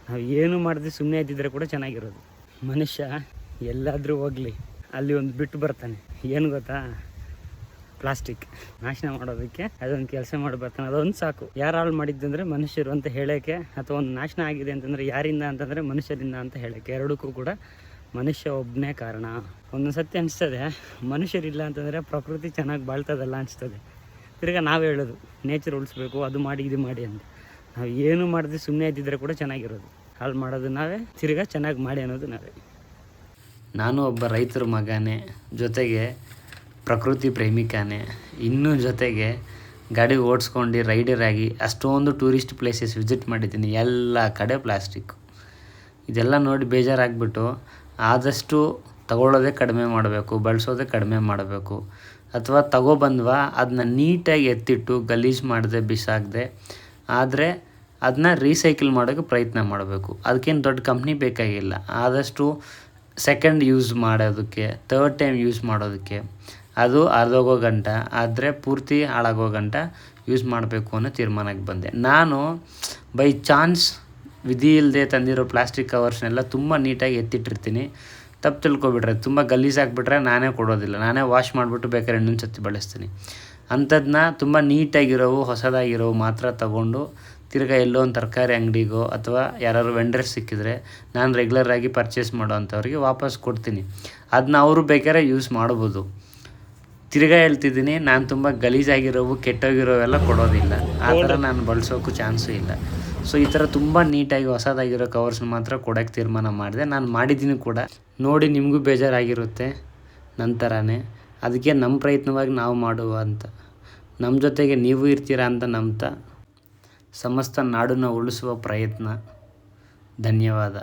ನಾವು ಏನು ಮಾಡದೆ ಸುಮ್ಮನೆ ಇದ್ದಿದ್ರೆ ಕೂಡ ಚೆನ್ನಾಗಿರೋದು. ಮನುಷ್ಯ ಎಲ್ಲಾದರೂ ಹೋಗಲಿ ಅಲ್ಲಿ ಒಂದು ಬಿಟ್ಟು ಬರ್ತಾನೆ, ಏನು ಗೊತ್ತಾ, ಪ್ಲಾಸ್ಟಿಕ್ ನಾಶನ ಮಾಡೋದಕ್ಕೆ ಅದೊಂದು ಕೆಲಸ ಮಾಡಿ ಬರ್ತಾನೆ. ಅದೊಂದು ಸಾಕು. ಯಾರು ಹಾಳು ಮಾಡಿದ್ದಂದರೆ ಮನುಷ್ಯರು ಅಂತ ಹೇಳೋಕ್ಕೆ, ಅಥವಾ ಒಂದು ನಾಶನ ಆಗಿದೆ ಅಂತಂದರೆ ಯಾರಿಂದ ಅಂತಂದರೆ ಮನುಷ್ಯರಿಂದ ಅಂತ ಹೇಳೋಕ್ಕೆ. ಎರಡಕ್ಕೂ ಕೂಡ ಮನುಷ್ಯ ಒಬ್ಬನೇ ಕಾರಣ. ಒಂದೊಂದು ಸತಿ ಅನಿಸ್ತದೆ ಮನುಷ್ಯರಿಲ್ಲ ಅಂತಂದರೆ ಪ್ರಕೃತಿ ಚೆನ್ನಾಗಿ ಬಾಳ್ತದಲ್ಲ ಅನಿಸ್ತದೆ. ತಿರ್ಗಿ ನಾವು ಹೇಳೋದು ನೇಚರ್ ಉಳಿಸ್ಬೇಕು, ಅದು ಮಾಡಿ ಇದು ಮಾಡಿ ಅಂತ. ನಾವು ಏನು ಮಾಡದೆ ಸುಮ್ಮನೆ ಇದ್ದಿದ್ರೆ ಕೂಡ ಚೆನ್ನಾಗಿರೋದು. ಹಾಳು ಮಾಡೋದು ನಾವೇ, ತಿರ್ಗಿ ಚೆನ್ನಾಗಿ ಮಾಡಿ ಅನ್ನೋದು ನಾವೇ. ನಾನು ಒಬ್ಬ ರೈತರ ಮಗನೇ, ಜೊತೆಗೆ ಪ್ರಕೃತಿ ಪ್ರೇಮಿಕನೇ, ಇನ್ನೂ ಜೊತೆಗೆ ಗಾಡಿ ಓಡಿಸ್ಕೊಂಡು ರೈಡರ್ ಆಗಿ ಅಷ್ಟೊಂದು ಟೂರಿಸ್ಟ್ ಪ್ಲೇಸಸ್ ವಿಸಿಟ್ ಮಾಡಿದ್ದೀನಿ. ಎಲ್ಲ ಕಡೆ ಪ್ಲಾಸ್ಟಿಕ್ಕು. ಇದೆಲ್ಲ ನೋಡಿ ಬೇಜಾರಾಗ್ಬಿಟ್ಟು ಆದಷ್ಟು ತಗೊಳ್ಳೋದೇ ಕಡಿಮೆ ಮಾಡಬೇಕು, ಬಳಸೋದೇ ಕಡಿಮೆ ಮಾಡಬೇಕು. ಅಥವಾ ತಗೊಬಂದ್ವಾ ಅದನ್ನ ನೀಟಾಗಿ ಎತ್ತಿಟ್ಟು ಗಲೀಜು ಮಾಡದೆ ಬಿಸಾಕದೆ, ಆದರೆ ಅದನ್ನ ರೀಸೈಕಲ್ ಮಾಡೋಕ್ಕೆ ಪ್ರಯತ್ನ ಮಾಡಬೇಕು. ಅದಕ್ಕೇನು ದೊಡ್ಡ ಕಂಪ್ನಿ ಬೇಕಾಗಿಲ್ಲ. ಆದಷ್ಟು ಸೆಕೆಂಡ್ ಯೂಸ್ ಮಾಡೋದಕ್ಕೆ, ಥರ್ಡ್ ಟೈಮ್ ಯೂಸ್ ಮಾಡೋದಕ್ಕೆ, ಅದು ಅರ್ಧೋಗೋ ಗಂಟ ಆದರೆ ಪೂರ್ತಿ ಹಾಳಾಗೋ ಗಂಟ ಯೂಸ್ ಮಾಡಬೇಕು ಅನ್ನೋ ತೀರ್ಮಾನಕ್ಕೆ ಬಂದೆ. ನಾನು ಬೈ ಚಾನ್ಸ್ ವಿಧಿ ಇಲ್ಲದೆ ತಂದಿರೋ ಪ್ಲಾಸ್ಟಿಕ್ ಕವರ್ಸ್ನೆಲ್ಲ ತುಂಬ ನೀಟಾಗಿ ಎತ್ತಿಟ್ಟಿರ್ತೀನಿ. ತಪ್ಪು ತಿಳ್ಕೊಬಿಟ್ರೆ, ತುಂಬ ಗಲೀಜಾಗಿಬಿಟ್ರೆ ನಾನೇ ಕೊಡೋದಿಲ್ಲ, ನಾನೇ ವಾಶ್ ಮಾಡಿಬಿಟ್ಟು ಬೇಕಾದ್ರೆ ಇನ್ನೊಂದು ಸತಿ ಬಳಸ್ತೀನಿ. ಅಂಥದ್ದನ್ನ ತುಂಬ ನೀಟಾಗಿರೋವು, ಹೊಸದಾಗಿರೋವು ಮಾತ್ರ ತಗೊಂಡು ತಿರ್ಗಾ ಎಲ್ಲೋ ಒಂದು ತರಕಾರಿ ಅಂಗಡಿಗೋ ಅಥವಾ ಯಾರಾದ್ರು ವೆಂಡರ್ಸ್ ಸಿಕ್ಕಿದ್ರೆ ನಾನು ರೆಗ್ಯುಲರಾಗಿ ಪರ್ಚೇಸ್ ಮಾಡೋ ಅಂಥವ್ರಿಗೆ ವಾಪಸ್ ಕೊಡ್ತೀನಿ. ಅದನ್ನ ಅವರು ಬೇಕಾದ್ರೆ ಯೂಸ್ ಮಾಡ್ಬೋದು. ತಿರ್ಗಾ ಹೇಳ್ತಿದ್ದೀನಿ, ನಾನು ತುಂಬ ಗಲೀಜಾಗಿರೋವು, ಕೆಟ್ಟೋಗಿರೋವೆಲ್ಲ ಕೊಡೋದಿಲ್ಲ. ಆ ಥರ ನಾನು ಬಳಸೋಕ್ಕೂ ಚಾನ್ಸು ಇಲ್ಲ. ಸೊ ಈ ಥರ ತುಂಬ ನೀಟಾಗಿ ಹೊಸದಾಗಿರೋ ಕವರ್ಸ್ನ ಮಾತ್ರ ಕೊಡೋಕ್ಕೆ ತೀರ್ಮಾನ ಮಾಡಿದೆ. ನಾನು ಮಾಡಿದ್ದೀನಿ ಕೂಡ. ನೋಡಿ ನಿಮಗೂ ಬೇಜಾರಾಗಿರುತ್ತೆ ನನ್ನ ಥರನೇ. ಅದಕ್ಕೆ ನಮ್ಮ ಪ್ರಯತ್ನವಾಗಿ ನಾವು ಮಾಡುವ ಅಂತ, ನಮ್ಮ ಜೊತೆಗೆ ನೀವು ಇರ್ತೀರಾ ಅಂತ ನಂಬ್ತಾ ಸಮಸ್ತ ನಾಡನ್ನು ಉಳಿಸುವ ಪ್ರಯತ್ನ. ಧನ್ಯವಾದ.